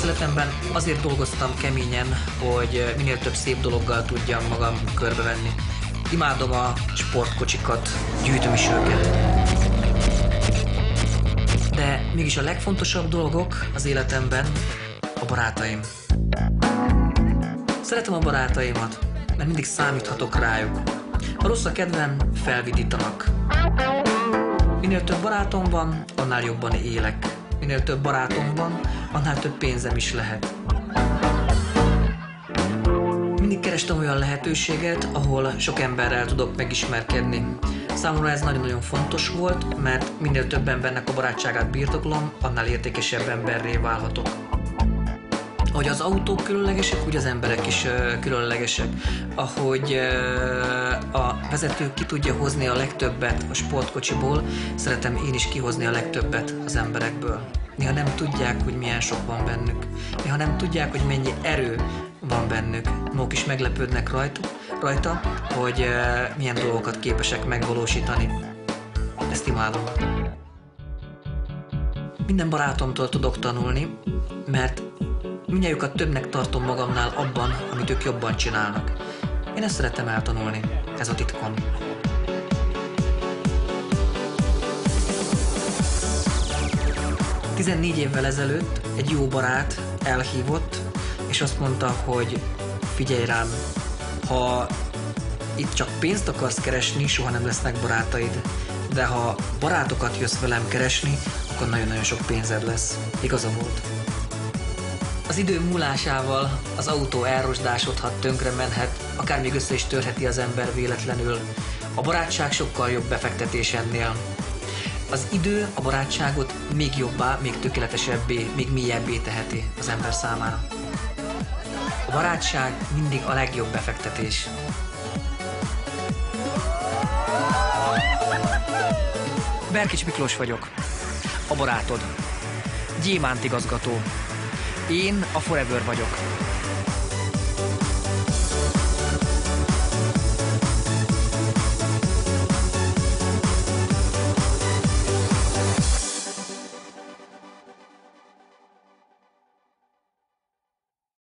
Életemben azért dolgoztam keményen, hogy minél több szép dologgal tudjam magam körbevenni. Imádom a sportkocsikat, gyűjtöm is őket. De mégis a legfontosabb dolgok az életemben a barátaim. Szeretem a barátaimat, mert mindig számíthatok rájuk. Ha rossz a kedvem, felvidítanak. Minél több barátom van, annál jobban élek. Minél több barátom van, annál több pénzem is lehet. Mindig kerestem olyan lehetőséget, ahol sok emberrel tudok megismerkedni. Számomra ez nagyon-nagyon fontos volt, mert minél több embernek a barátságát birtoklom, annál értékesebb emberré válhatok. Ahogy az autók különlegesek, úgy az emberek is különlegesek. Ahogy a vezető ki tudja hozni a legtöbbet a sportkocsiból, szeretem én is kihozni a legtöbbet az emberekből. Néha nem tudják, hogy milyen sok van bennük. Néha nem tudják, hogy mennyi erő van bennük. Maguk is meglepődnek rajta, hogy milyen dolgokat képesek megvalósítani. Ezt imádom. Minden barátomtól tudok tanulni, mert mindnyájukat többnek tartom magamnál abban, amit ők jobban csinálnak. Én ezt szeretem eltanulni. Ez a titkom. Tizennégy évvel ezelőtt egy jó barát elhívott, és azt mondta, hogy figyelj rám, ha itt csak pénzt akarsz keresni, soha nem lesznek barátaid. De ha barátokat jössz velem keresni, akkor nagyon-nagyon sok pénzed lesz. Igaza volt. Az idő múlásával az autó elrosdásodhat, tönkre menhet, akár még össze is törheti az ember véletlenül. A barátság sokkal jobb befektetés ennél. Az idő a barátságot még jobbá, még tökéletesebbé, még mélyebbé teheti az ember számára. A barátság mindig a legjobb befektetés. Berkics Miklós vagyok, a barátod, gyémánt igazgató. Én a Forever vagyok.